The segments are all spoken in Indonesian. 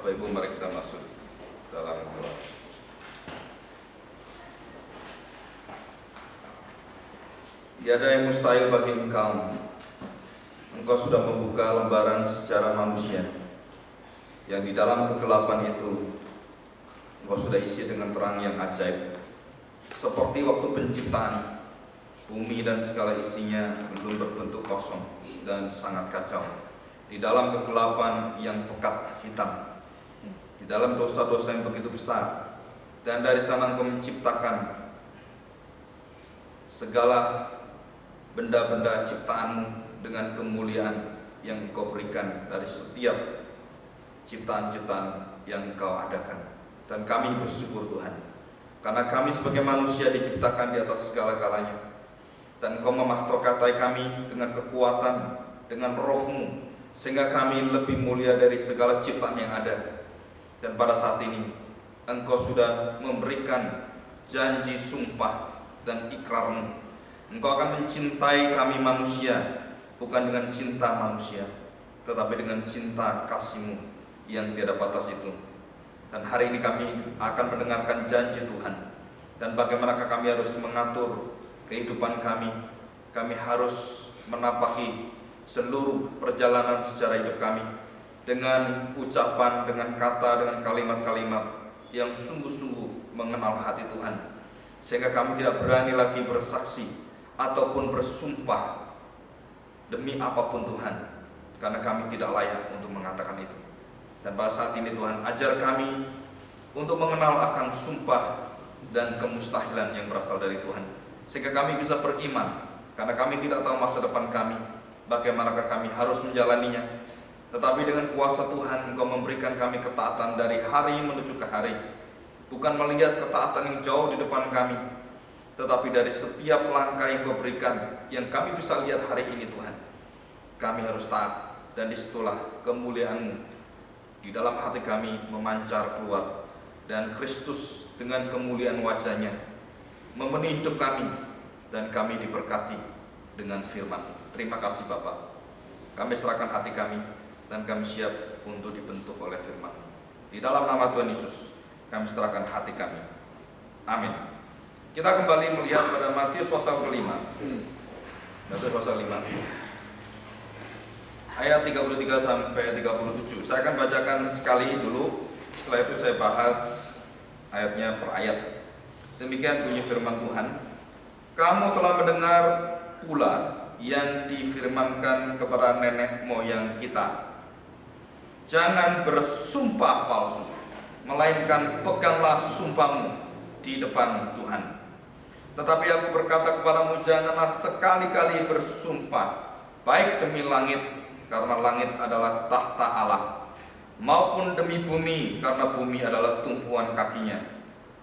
Bapak Ibu, mari kita masuk dalam doa. Tiada yang mustahil bagi Engkau. Engkau sudah membuka lembaran sejarah manusia yang di dalam kegelapan itu Engkau sudah isi dengan terang yang ajaib. Seperti waktu penciptaan, bumi dan segala isinya belum berbentuk kosong dan sangat kacau. Di dalam kegelapan yang pekat hitam, di dalam dosa-dosa yang begitu besar, dan dari sana Engkau menciptakan segala benda-benda ciptaanmu dengan kemuliaan yang Engkau berikan dari setiap ciptaan-ciptaan yang Engkau adakan. Dan kami bersyukur Tuhan, karena kami sebagai manusia diciptakan di atas segala-galanya, dan Engkau memahkotai kami dengan kekuatan, dengan roh-Mu, sehingga kami lebih mulia dari segala ciptaan yang ada. Dan pada saat ini Engkau sudah memberikan janji, sumpah, dan ikrar-Mu. Engkau akan mencintai kami manusia, bukan dengan cinta manusia, tetapi dengan cinta kasih-Mu yang tiada batas itu. Dan hari ini kami akan mendengarkan janji Tuhan, dan bagaimanakah kami harus mengatur kehidupan kami. Kami harus menapaki seluruh perjalanan secara hidup kami dengan ucapan, dengan kata, dengan kalimat-kalimat yang sungguh-sungguh mengenal hati Tuhan, sehingga kami tidak berani lagi bersaksi ataupun bersumpah demi apapun Tuhan, karena kami tidak layak untuk mengatakan itu. Dan pada saat ini Tuhan, ajar kami untuk mengenal akan sumpah dan kemustahilan yang berasal dari Tuhan, sehingga kami bisa beriman, karena kami tidak tahu masa depan kami, bagaimanakah kami harus menjalaninya. Tetapi dengan kuasa Tuhan Engkau memberikan kami ketaatan dari hari menuju ke hari, bukan melihat ketaatan yang jauh di depan kami, tetapi dari setiap langkah yang Engkau berikan, yang kami bisa lihat hari ini Tuhan, kami harus taat. Dan disitulah kemuliaan-Mu di dalam hati kami memancar keluar, dan Kristus dengan kemuliaan wajahnya memenuhi hidup kami, dan kami diberkati dengan firman. Terima kasih Bapak. Kami serahkan hati kami, dan kami siap untuk dibentuk oleh firman. Di dalam nama Tuhan Yesus kami serahkan hati kami. Amin. Kita kembali melihat pada Matius pasal ke-5. Matius pasal 5 ayat 33 sampai 37. Saya akan bacakan sekali dulu, setelah itu saya bahas ayatnya per ayat. Demikian bunyi firman Tuhan. Kamu telah mendengar pula yang difirmankan kepada nenek moyang kita, jangan bersumpah palsu, melainkan peganglah sumpahmu di depan Tuhan. Tetapi aku berkata kepadamu, janganlah sekali-kali bersumpah, baik demi langit, karena langit adalah tahta Allah, maupun demi bumi, karena bumi adalah tumpuan kakinya,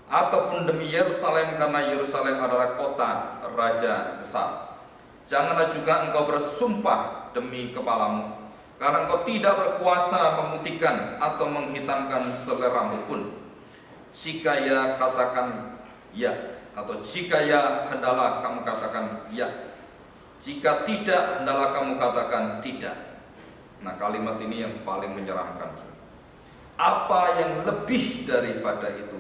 ataupun demi Yerusalem, karena Yerusalem adalah kota raja besar. Janganlah juga engkau bersumpah demi kepalamu, karena engkau tidak berkuasa memutihkan atau menghitamkan selai rambut pun. Jika ya, katakan ya, atau jika ya, hendaklah kamu katakan ya. Jika tidak, hendaklah kamu katakan tidak. Nah, kalimat ini yang paling menyeramkan. Apa yang lebih daripada itu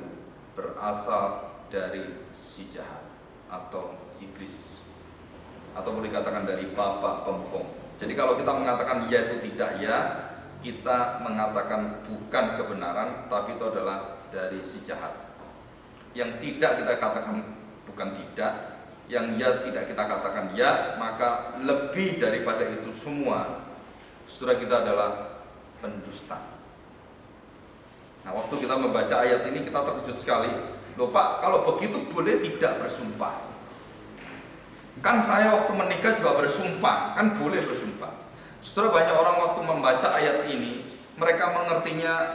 berasal dari si jahat atau iblis, atau boleh dikatakan dari bapa pembohong. Jadi kalau kita mengatakan ya itu tidak ya, kita mengatakan bukan kebenaran, tapi itu adalah dari si jahat. Yang tidak kita katakan bukan tidak, yang ya tidak kita katakan ya, maka lebih daripada itu semua, saudara, kita adalah pendusta. Nah, waktu kita membaca ayat ini kita terkejut sekali. Loh Pak, kalau begitu boleh tidak bersumpah? Kan saya waktu menikah juga bersumpah, kan boleh bersumpah. Saudara, banyak orang waktu membaca ayat ini, mereka mengertinya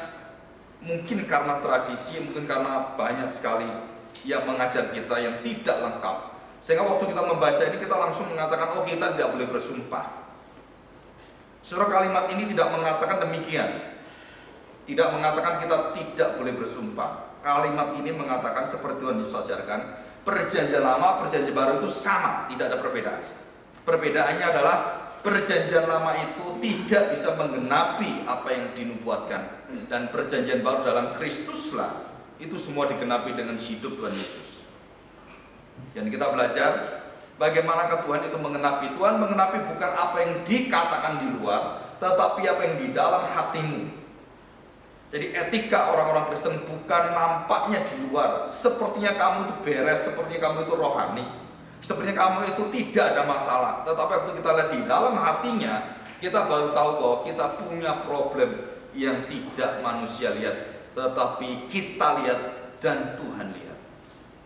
mungkin karena tradisi, mungkin karena banyak sekali yang mengajar kita yang tidak lengkap, sehingga waktu kita membaca ini kita langsung mengatakan, oh kita tidak boleh bersumpah. Saudara, kalimat ini tidak mengatakan demikian, tidak mengatakan kita tidak boleh bersumpah. Kalimat ini mengatakan seperti Tuhan Yesus ajarkan, perjanjian lama, perjanjian baru itu sama, tidak ada perbedaan. Perbedaannya adalah perjanjian lama itu tidak bisa menggenapi apa yang dinubuatkan, dan perjanjian baru dalam Kristuslah itu semua digenapi dengan hidup Tuhan Yesus. Dan kita belajar bagaimana Tuhan itu mengenapi. Tuhan mengenapi bukan apa yang dikatakan di luar, tetapi apa yang di dalam hatimu. Jadi etika orang-orang Kristen bukan nampaknya di luar, sepertinya kamu itu beres, sepertinya kamu itu rohani, sepertinya kamu itu tidak ada masalah. Tetapi waktu kita lihat di dalam hatinya, kita baru tahu bahwa kita punya problem yang tidak manusia lihat, tetapi kita lihat dan Tuhan lihat.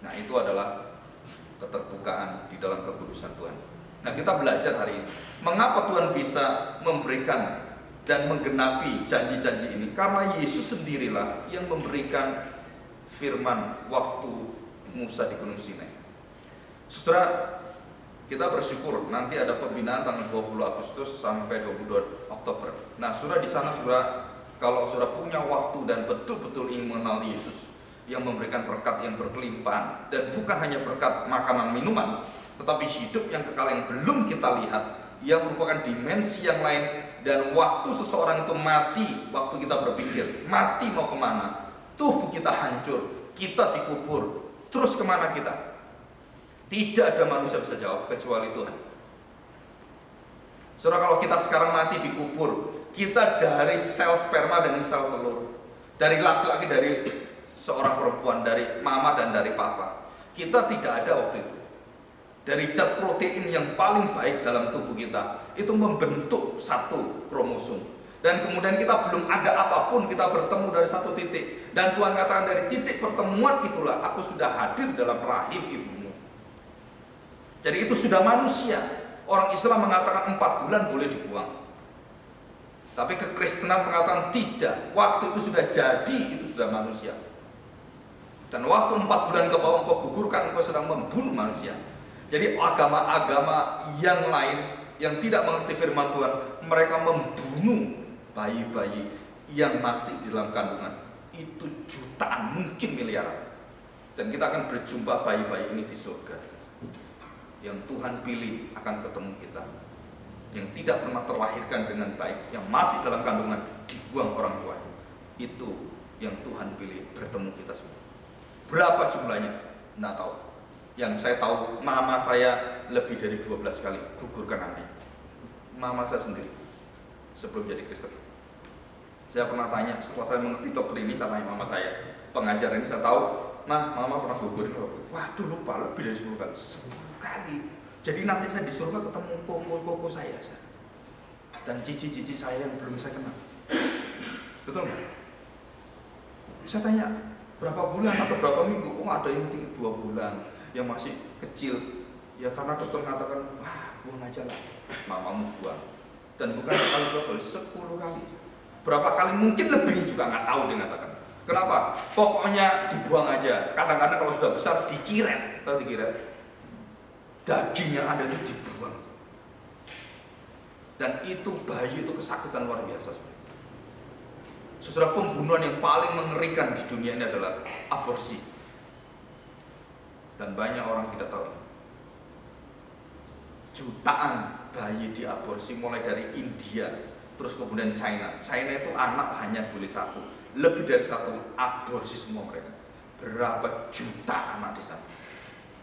Nah, itu adalah keterbukaan di dalam kekudusan Tuhan. Nah, kita belajar hari ini mengapa Tuhan bisa memberikan dan menggenapi janji-janji ini, karena Yesus sendirilah yang memberikan firman waktu Musa di Gunung Sinai. Saudara, kita bersyukur nanti ada pembinaan tanggal 20 Agustus sampai 22 Oktober. Nah, saudara di sana, saudara, kalau saudara punya waktu dan betul-betul ingin mengenal Yesus yang memberikan berkat yang berkelimpahan, dan bukan hanya berkat makanan minuman, tetapi hidup yang kekal yang belum kita lihat, yang merupakan dimensi yang lain. Dan waktu seseorang itu mati, waktu kita berpikir mati mau kemana, tubuh kita hancur, kita dikubur, terus kemana kita? Tidak ada manusia bisa jawab kecuali Tuhan. Saudara, kalau kita sekarang mati dikubur, kita dari sel sperma dengan sel telur, dari laki-laki, dari seorang perempuan, dari mama dan dari papa. Kita tidak ada waktu itu. Dari zat protein yang paling baik dalam tubuh kita itu membentuk satu kromosom, dan kemudian kita belum ada apapun, kita bertemu dari satu titik, dan Tuhan katakan dari titik pertemuan itulah aku sudah hadir dalam rahim ibumu. Jadi itu sudah manusia. Orang Islam mengatakan 4 bulan boleh dibuang, tapi kekristenan mengatakan tidak, waktu itu sudah jadi, itu sudah manusia. Dan waktu 4 bulan ke bawah engkau gugurkan, engkau sedang membunuh manusia. Jadi agama-agama yang lain yang tidak mengerti firman Tuhan, mereka membunuh bayi-bayi yang masih di dalam kandungan. Itu jutaan, mungkin miliaran. Dan kita akan berjumpa bayi-bayi ini di surga. Yang Tuhan pilih akan ketemu kita. Yang tidak pernah terlahirkan dengan baik, yang masih dalam kandungan, dibuang orang tua. Itu yang Tuhan pilih bertemu kita semua. Berapa jumlahnya? Nggak tahu. Yang saya tahu, mama saya lebih dari 12 kali gugurkan anaknya. Mama saya sendiri sebelum jadi Kristen. Saya pernah tanya, setelah saya mengerti doktrin ini, saya tanya mama saya, pengajar ini, saya tahu, mama pernah gugurin. Waduh, lupa, lebih dari 10 kali. 10 kali. Jadi nanti saya di surga ketemu koko saya. Dan cici-cici saya yang belum saya kenal. Betul nggak? Saya tanya, berapa bulan atau berapa minggu? Oh, ada yang 2 bulan, yang masih kecil. Ya karena dokter mengatakan, wah, buang aja lah, mamamu buang. Dan bukan sekali 2 kali, 10 kali. Berapa kali mungkin lebih juga nggak tahu dia mengatakan. Kenapa? Pokoknya dibuang aja. Kadang-kadang kalau sudah besar dikiret, tahu dikiret? Daging yang ada itu dibuang. Dan itu bayi itu kesakitan luar biasa. Saudara, pembunuhan yang paling mengerikan di dunia ini adalah aborsi. Dan banyak orang tidak tahu. Jutaan bayi diaborsi mulai dari India, terus kemudian China. China itu anak hanya boleh 1, lebih dari 1 aborsi semua mereka. Berapa juta anak di sana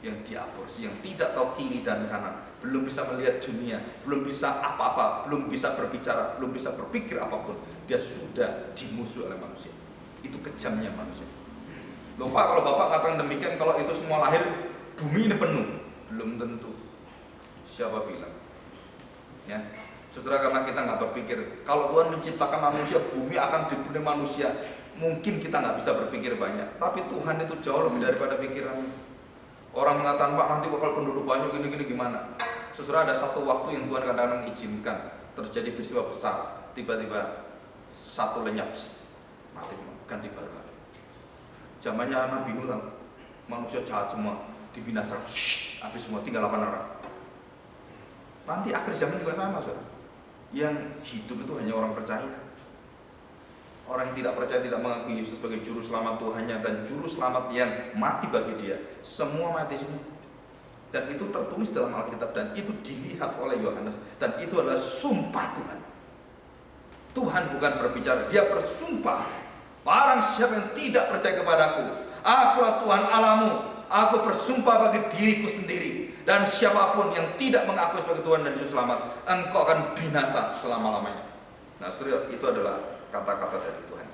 yang diaborsi, yang tidak tahu kiri dan kanan, belum bisa melihat dunia, belum bisa apa-apa, belum bisa berbicara, belum bisa berpikir apapun. Dia sudah dimusuhi oleh manusia. Itu kejamnya manusia. Lupa kalau Bapak katakan demikian, kalau itu semua lahir, bumi ini penuh. Belum tentu. Siapa bilang? Ya, saudara, karena kita nggak berpikir, kalau Tuhan menciptakan manusia, bumi akan dipenuhi manusia. Mungkin kita nggak bisa berpikir banyak, tapi Tuhan itu jauh lebih daripada pikiran. Orang mengatakan, Pak, nanti bakal penduduk banyak gini-gini gimana? Saudara, ada satu waktu yang Tuhan kadang-kadang mengizinkan terjadi peristiwa besar, tiba-tiba satu lenyap, mati semua, ganti baru lagi. Zamannya Nabi Nuh, manusia jahat semua, dibinasakan, habis semua, tinggal 8 orang. Nanti akhir zaman juga sama, saudara. Yang hidup itu hanya orang percaya. Orang yang tidak percaya, tidak mengakui Yesus sebagai juru selamat Tuhannya dan juru selamat yang mati bagi dia, semua mati semua. Dan itu tertulis dalam Alkitab dan itu dilihat oleh Yohanes dan itu adalah sumpah Tuhan. Tuhan bukan berbicara, dia bersumpah. Barang siapa yang tidak percaya kepadaku, akulah Tuhan Allahmu, aku bersumpah bagi diriku sendiri. Dan siapapun yang tidak mengaku sebagai Tuhan dan Juru Selamat, engkau akan binasa selama-lamanya. Nah, saudara, itu adalah kata-kata dari Tuhan,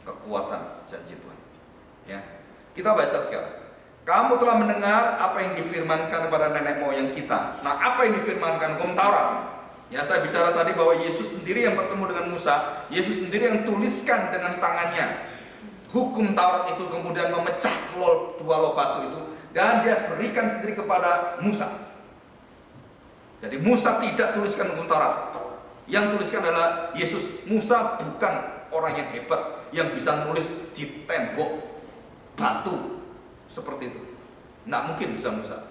kekuatan janji Tuhan. Ya, kita baca sekarang. Kamu telah mendengar apa yang difirmankan kepada nenek moyang kita. Nah, apa yang difirmankan? Hukum Taurat. Ya, saya bicara tadi bahwa Yesus sendiri yang bertemu dengan Musa, Yesus sendiri yang tuliskan dengan tangannya hukum Taurat itu, kemudian memecah dua loh batu itu, dan dia berikan sendiri kepada Musa. Jadi Musa tidak tuliskan hukum Taurat, yang tuliskan adalah Yesus. Musa bukan orang yang hebat yang bisa nulis di tembok batu seperti itu. Nggak mungkin bisa Musa.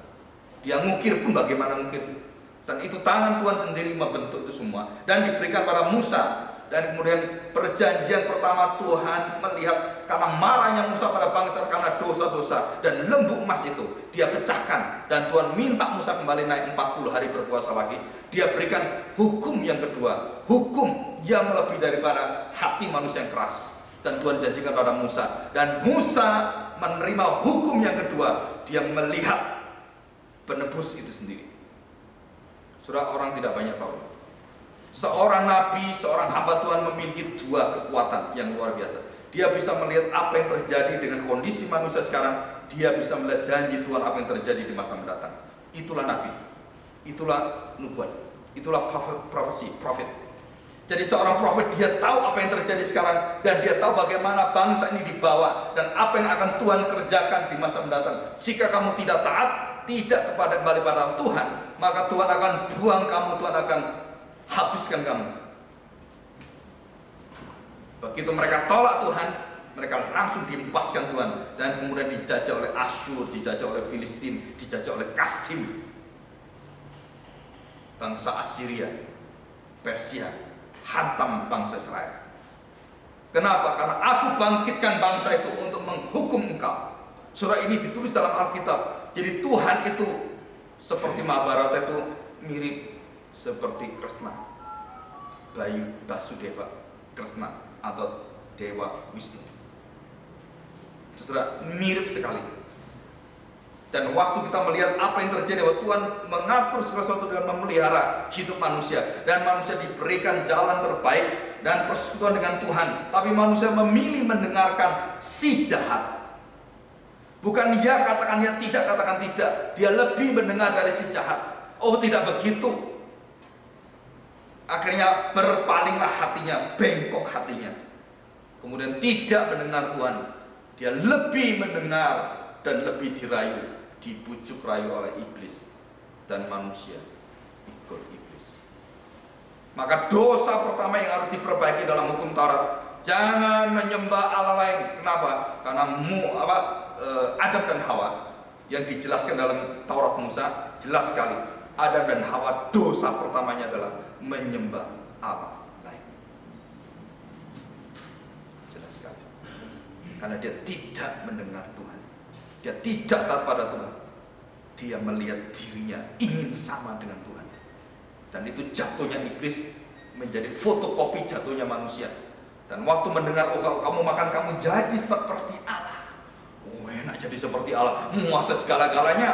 Dia ngukir pun bagaimana mungkin. Dan itu tangan Tuhan sendiri membentuk itu semua dan diberikan pada Musa. Dan kemudian perjanjian pertama Tuhan melihat karena marahnya Musa pada bangsa karena dosa-dosa, dan lembu emas itu dia pecahkan dan Tuhan minta Musa kembali naik 40 hari berpuasa lagi. Dia berikan hukum yang kedua, hukum yang lebih daripada hati manusia yang keras, dan Tuhan janjikan pada Musa, dan Musa menerima hukum yang kedua. Dia melihat penebus itu sendiri. Saudara, orang tidak banyak tahu. Seorang nabi, seorang hamba Tuhan memiliki dua kekuatan yang luar biasa. Dia bisa melihat apa yang terjadi dengan kondisi manusia sekarang. Dia bisa melihat janji Tuhan apa yang terjadi di masa mendatang. Itulah nabi, itulah nubuat, itulah prophet. Jadi seorang prophet, dia tahu apa yang terjadi sekarang, dan dia tahu bagaimana bangsa ini dibawa dan apa yang akan Tuhan kerjakan di masa mendatang. Jika kamu tidak taat, tidak kembali pada Tuhan, maka Tuhan akan buang kamu, Tuhan akan habiskan kamu. Begitu mereka tolak Tuhan, mereka langsung dihempaskan Tuhan, dan kemudian dijajah oleh Asyur, dijajah oleh Filistin, dijajah oleh Kasdim, bangsa Assyria, Persia, hantam bangsa Israel. Kenapa? Karena aku bangkitkan bangsa itu untuk menghukum engkau. Surah ini ditulis dalam Alkitab. Jadi Tuhan itu seperti Mahabharata itu mirip seperti Kresna, Bayu Basudeva Kresna atau Dewa Wisnu. Saudara, mirip sekali. Dan waktu kita melihat apa yang terjadi, bahwa Tuhan mengatur segala sesuatu dengan memelihara hidup manusia, dan manusia diberikan jalan terbaik dan persekutuan dengan Tuhan, tapi manusia memilih mendengarkan si jahat. Bukan dia katakan dia tidak, katakan tidak. Dia lebih mendengar dari si jahat. Oh, tidak begitu. Akhirnya berpalinglah hatinya, bengkok hatinya. Kemudian tidak mendengar Tuhan. Dia lebih mendengar dan lebih dirayu, dibujuk rayu oleh iblis, dan manusia ikut iblis. Maka dosa pertama yang harus diperbaiki dalam hukum Taurat, jangan menyembah Allah lain. Kenapa? Karena Adam dan Hawa yang dijelaskan dalam Taurat Musa jelas sekali. Adam dan Hawa dosa pertamanya adalah menyembah Allah lain. Jelas sekali. Karena dia tidak mendengar Tuhan, dia tidak taat pada Tuhan. Dia melihat dirinya ingin sama dengan Tuhan, dan itu jatuhnya iblis menjadi fotokopi jatuhnya manusia. Dan waktu mendengar, oh kalau kamu makan kamu jadi seperti Allah. Oh, enak jadi seperti Allah, menguasai segala-galanya,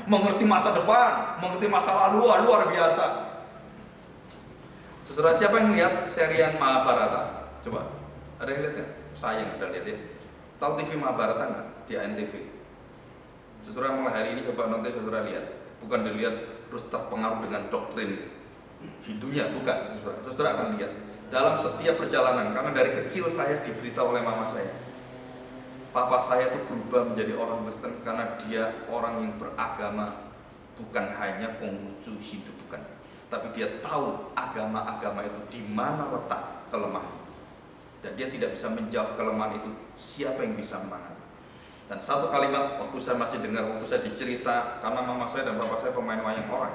mengerti masa depan, mengerti masa lalu. Luar biasa. Saudara, siapa yang lihat serian Mahabharata? Coba, ada yang lihat ya? Saya yang ada lihat ya. Tahu TV Mahabharata nggak? Di ANTV. Saudara, mulai hari ini coba nanti saudara lihat. Bukan dilihat terus terpengaruh dengan doktrin Hindunya, bukan. Saudara akan lihat dalam setiap perjalanan, karena dari kecil saya diberitahu oleh mama saya, papa saya itu berubah menjadi orang Kristen karena dia orang yang beragama, bukan hanya Konghucu Hindu, bukan, tapi dia tahu agama-agama itu di mana letak kelemahan, dan dia tidak bisa menjawab kelemahan itu. Siapa yang bisa menangani? Dan satu kalimat waktu saya masih dengar, waktu saya dicerita, karena mama saya dan papa saya pemain wayang orang.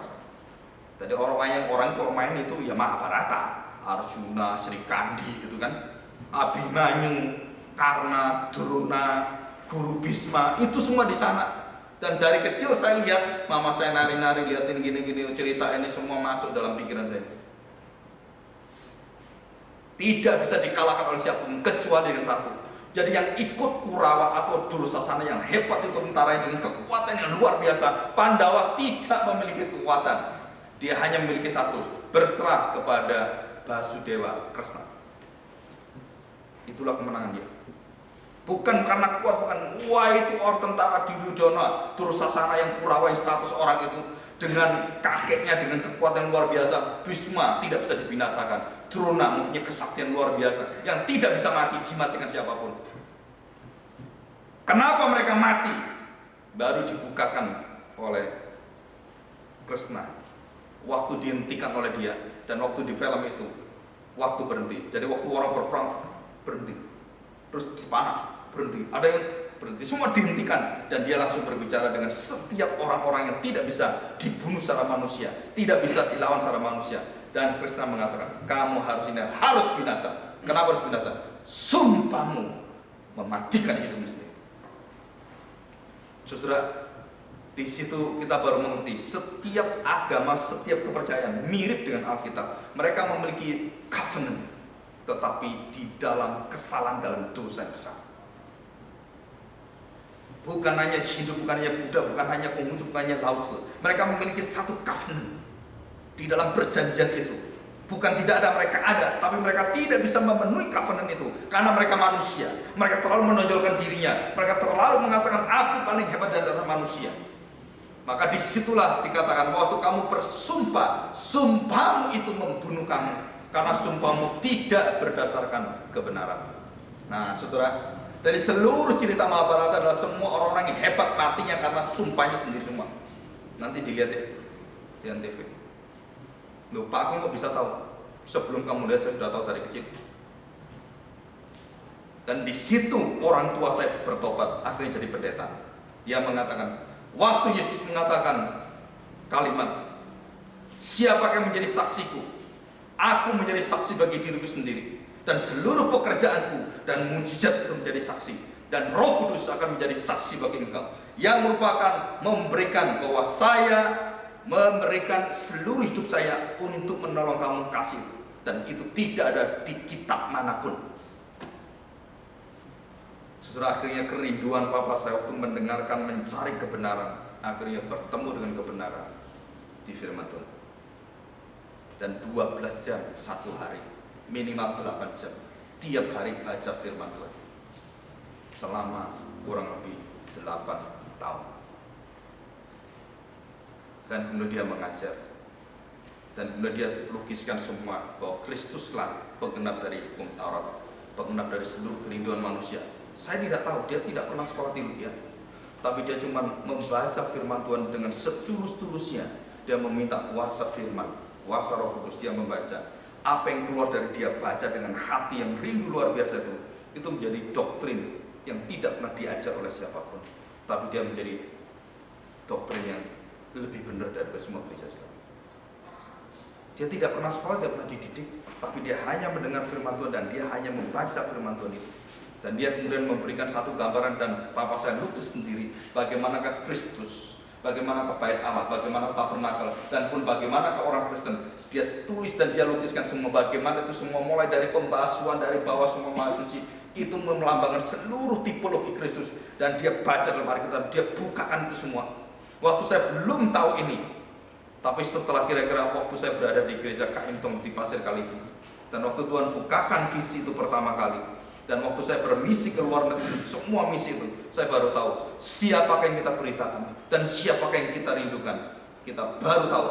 Jadi orang wayang orang itu main itu ya Mahabharata, Arjuna, Sri Kandi gitu kan, Abhimanyu, Karna, Drona, Guru Bhisma, itu semua di sana. Dan dari kecil saya lihat mama saya nari-nari, liatin gini-gini, cerita ini semua masuk dalam pikiran saya. Tidak bisa dikalahkan oleh siapapun kecuali dengan satu. Jadi yang ikut Kurawa atau Dursasana yang hebat itu tentara dengan kekuatan yang luar biasa. Pandawa tidak memiliki kekuatan. Dia hanya memiliki satu, berserah kepada Basudewa Kresna. Itulah kemenangan dia. Bukan karena kuat, bukan wah itu orang tentara Duryodhana, Dursasana yang Kurawa yang 100 orang itu dengan kakeknya dengan kekuatan luar biasa. Bhisma tidak bisa dibinasakan. Drona mempunyai kesaktian luar biasa yang tidak bisa mati, dimatikan siapapun. Kenapa mereka mati? Baru dibukakan oleh Kresna. Waktu dihentikan oleh dia, dan waktu di film itu waktu berhenti. Jadi waktu orang berperang berhenti, terus dipanah berhenti, ada yang berhenti, semua dihentikan, dan dia langsung berbicara dengan setiap orang-orang yang tidak bisa dibunuh secara manusia, tidak bisa dilawan secara manusia. Dan Kresna mengatakan, kamu harus binasa. Kenapa harus binasa? Sumpahmu mematikan hidup sendiri. Saudara, di situ kita baru mengerti setiap agama, setiap kepercayaan mirip dengan Alkitab. Mereka memiliki covenant, tetapi di dalam kesalahan, dalam dosa yang besar. Bukan hanya Hindu, bukan hanya Buddha, bukan hanya Konghucu, bukan hanya Lao Tzu. Mereka memiliki satu covenant di dalam perjanjian itu. Bukan tidak ada, mereka ada, tapi mereka tidak bisa memenuhi covenant itu karena mereka manusia. Mereka terlalu menonjolkan dirinya. Mereka terlalu mengatakan aku paling hebat di antara manusia. Maka disitulah dikatakan waktu kamu bersumpah, sumpahmu itu membunuh kamu karena sumpahmu tidak berdasarkan kebenaran. Nah, saudara, dari seluruh cerita Mahabharata adalah semua orang-orang yang hebat matinya karena sumpahnya sendiri semua. Nanti dilihat ya di antv. Loh, Pak Agung kok bisa tahu? Sebelum kamu lihat saya sudah tahu dari kecil. Dan di situ orang tua saya bertobat, akhirnya jadi pendeta. Dia mengatakan, waktu Yesus mengatakan kalimat, siapa yang menjadi saksiku? Aku menjadi saksi bagi diriku sendiri. Dan seluruh pekerjaanku dan mujizat itu menjadi saksi. Dan Roh Kudus akan menjadi saksi bagi engkau. Yang merupakan memberikan bahwa saya memberikan seluruh hidup saya untuk menolong kamu kasih itu. Dan itu tidak ada di kitab manapun. Setelah akhirnya kerinduan Papa saya waktu mendengarkan, mencari kebenaran, akhirnya bertemu dengan kebenaran di firman Tuhan. Dan 12 jam satu hari, minimal 8 jam tiap hari baca firman Tuhan selama kurang lebih 8 tahun. Dan kemudian dia mengajar, dan kemudian dia lukiskan semua bahwa Kristuslah penggenap dari hukum Taurat, penggenap dari seluruh kerinduan manusia. Saya tidak tahu, dia tidak pernah sekolah teologi ya, tapi dia cuma membaca firman Tuhan dengan setulus-tulusnya. Dia meminta kuasa firman, kuasa Roh Kudus. Dia membaca apa yang keluar dari dia, baca dengan hati yang rindu luar biasa itu menjadi doktrin yang tidak pernah diajar oleh siapapun, tapi dia menjadi doktrin yang lebih benar dari semua gereja sekarang. Dia tidak pernah sekolah, tidak pernah dididik, tapi dia hanya mendengar firman Tuhan dan dia hanya membaca firman Tuhan itu. Dan dia kemudian memberikan satu gambaran, dan Papa saya lukis sendiri bagaimanakah Kristus, bagaimanakah bait Allah, bagaimana tabernakel, dan pun bagaimanakah orang Kristen. Dia tulis dan dia lukiskan semua bagaimana itu semua, mulai dari pembasuhan dari bawah semua maha suci itu melambangkan seluruh tipologi Kristus. Dan dia baca dalam Alkitab, dia bukakan itu semua. Waktu saya belum tahu ini, tapi setelah kira-kira waktu saya berada di gereja Kaintong di Pasir Kaliki, dan waktu Tuhan bukakan visi itu pertama kali, dan waktu saya bermisi ke luar negeri, semua misi itu, saya baru tahu siapakah yang kita beritakan dan siapakah yang kita rindukan. Kita baru tahu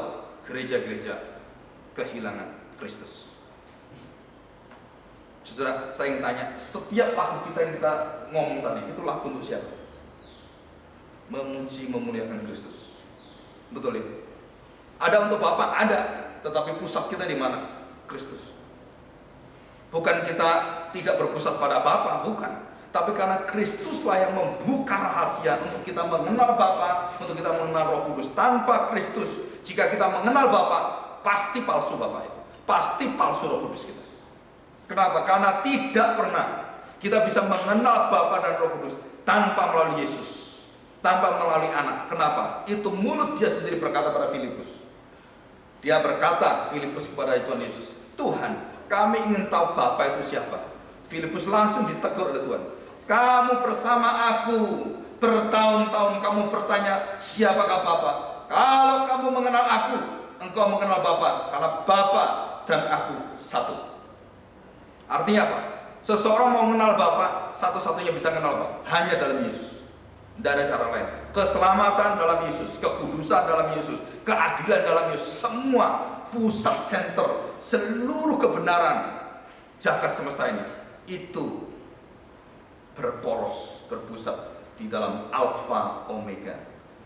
gereja-gereja kehilangan Kristus. Saudara, saya ingin tanya, setiap lagu kita yang kita ngomong tadi, itu lagu untuk siapa? Memuji, memuliakan Kristus. Betul ya? Ada untuk Bapak? Ada. Tetapi pusat kita di mana? Kristus. Bukan kita tidak berpusat pada Bapa, bukan. Tapi karena Kristuslah yang membuka rahasia untuk kita mengenal Bapa, untuk kita mengenal Roh Kudus. Tanpa Kristus, jika kita mengenal Bapa, pasti palsu Bapa itu. Pasti palsu Roh Kudus kita. Kenapa? Karena tidak pernah kita bisa mengenal Bapa dan Roh Kudus tanpa melalui Yesus. tanpa melalui anak. Kenapa? Itu mulut dia sendiri berkata pada Filipus. Dia berkata, Filipus kepada Tuhan Yesus, Tuhan, kami ingin tahu Bapa itu siapa. Filipus langsung ditegur oleh Tuhan. Kamu bersama aku bertahun-tahun kamu bertanya siapakah Bapa. Kalau kamu mengenal aku, engkau mengenal Bapa, karena Bapa dan aku satu. Artinya apa? Seseorang mau mengenal Bapa, satu-satunya bisa mengenal Bapa hanya dalam Yesus. Tidak ada cara lain. Keselamatan dalam Yesus, kekudusan dalam Yesus, keadilan dalam Yesus, semua pusat center, seluruh kebenaran jagat semesta ini itu berporos, berpusat di dalam Alpha, Omega,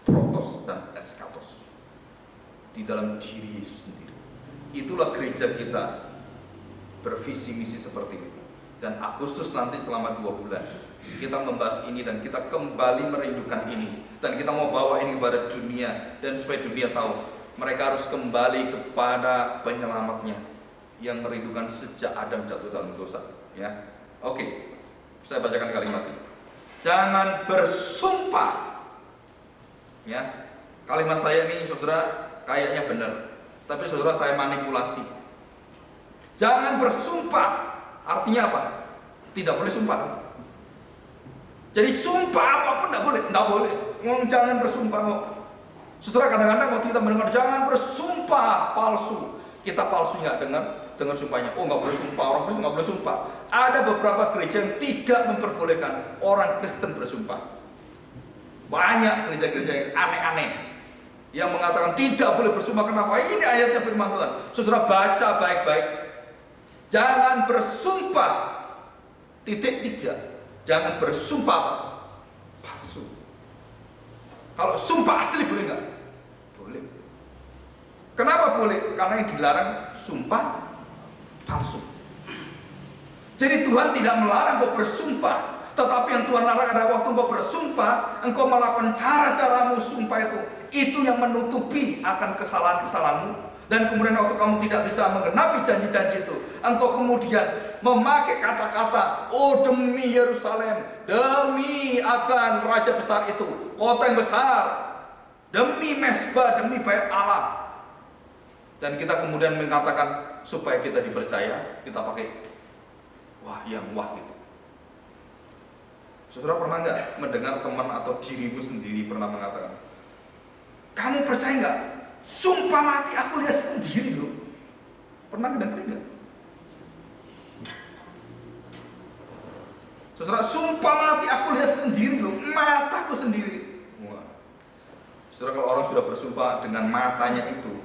Protos dan Eskatos, di dalam diri Yesus sendiri. Itulah gereja kita bervisi misi seperti ini. Dan Agustus nanti selama 2 bulan kita membahas ini dan kita kembali merindukan ini, dan kita mau bawa ini kepada dunia, dan supaya dunia tahu mereka harus kembali kepada penyelamatnya yang merindukan sejak Adam jatuh dalam dosa. Ya, oke, saya bacakan kalimat ini. Jangan bersumpah. Ya, kalimat saya ini saudara kayaknya benar, tapi saudara saya manipulasi. Jangan bersumpah. Artinya apa? Tidak boleh sumpah. Jadi sumpah apapun tidak boleh. Jangan bersumpah. Saudara, kadang-kadang waktu kita mendengar jangan bersumpah palsu, kita palsu nggak dengar sumpahnya. Oh, nggak boleh sumpah, orang Kristen nggak boleh sumpah. Ada beberapa gereja yang tidak memperbolehkan orang Kristen bersumpah. Banyak gereja-gereja yang aneh-aneh yang mengatakan tidak boleh bersumpah. Kenapa? Ini ayatnya firman Tuhan. Saudara baca baik-baik. Jangan bersumpah, tidak. Jangan bersumpah palsu. Kalau sumpah asli boleh nggak? Boleh. Kenapa boleh? Karena yang dilarang sumpah palsu. Jadi Tuhan tidak melarang kau bersumpah, tetapi yang Tuhan larang adalah waktu kau bersumpah, engkau melakukan cara-caramu sumpah itu yang menutupi akan kesalahan-kesalahanmu. Dan kemudian waktu kamu tidak bisa menggenapi janji-janji itu, engkau kemudian memakai kata-kata, oh demi Yerusalem, demi akan raja besar itu, kota yang besar, demi mesbah, demi bait Allah. Dan kita kemudian mengatakan supaya kita dipercaya, kita pakai wah gitu. Saudara pernah nggak mendengar teman atau dirimu sendiri pernah mengatakan, kamu percaya nggak? Sumpah mati aku lihat sendiri loh. Pernah dengerin nggak? Saudara, sumpah mati aku lihat sendiri loh, mataku sendiri. Wah. Saudara, kalau orang sudah bersumpah dengan matanya itu,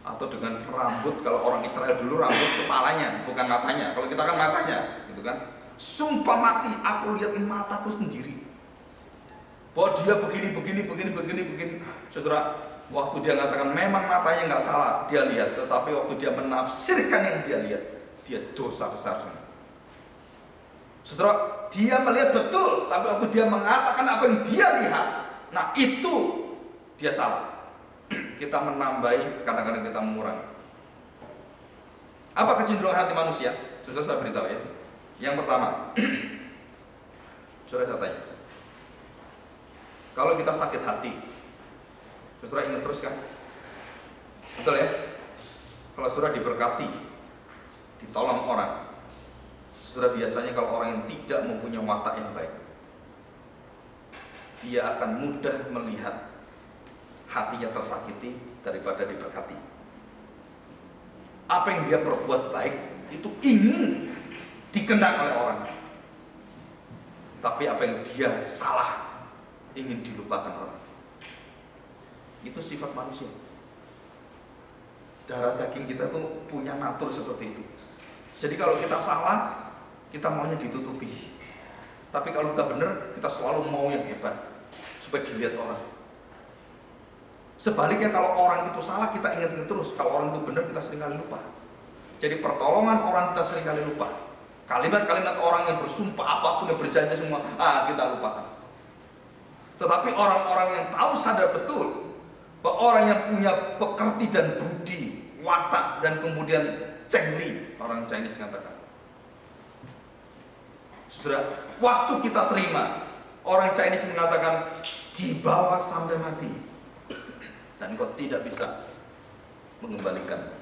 atau dengan rambut, kalau orang Israel dulu rambut kepalanya, bukan matanya. Kalau kita kan matanya, gitu kan? Sumpah mati aku lihat mataku sendiri. Bahwa dia begini. Saudara, waktu dia mengatakan memang matanya nggak salah, dia lihat. Tetapi waktu dia menafsirkan yang dia lihat, dia dosa besar. Saudara, dia melihat betul, tapi waktu dia mengatakan apa yang dia lihat, nah itu dia salah. Kita menambahi, kadang-kadang kita mengurangi. Apa kecenderungan hati manusia? Saudara, saya beritahu ya. Yang pertama, saudara saya tanya, kalau kita sakit hati, saudara ingat terus kan? Betul ya? Kalau saudara diberkati, ditolong orang, saudara biasanya kalau orang yang tidak mempunyai watak yang baik, dia akan mudah melihat hatinya tersakiti daripada diberkati. Apa yang dia perbuat baik itu ingin dikenang oleh orang, tapi apa yang dia salah ingin dilupakan orang. Itu sifat manusia. Darah daging kita tuh punya natur seperti itu. Jadi kalau kita salah, kita maunya ditutupi. Tapi kalau kita benar, kita selalu mau yang hebat supaya dilihat orang. Sebaliknya kalau orang itu salah, kita ingat terus. Kalau orang itu benar, kita seringkali lupa. Jadi pertolongan orang kita seringkali lupa. Kalimat-kalimat orang yang bersumpah apapun yang berjanji semua, kita lupakan. Tetapi orang-orang yang tahu sadar betul bahwa orang yang punya pekerti dan budi, watak dan kemudian cengli, orang Chinese mengatakan. Saudara, waktu kita terima Orang Chinese mengatakan dibawa sampai mati dan kau tidak bisa mengembalikan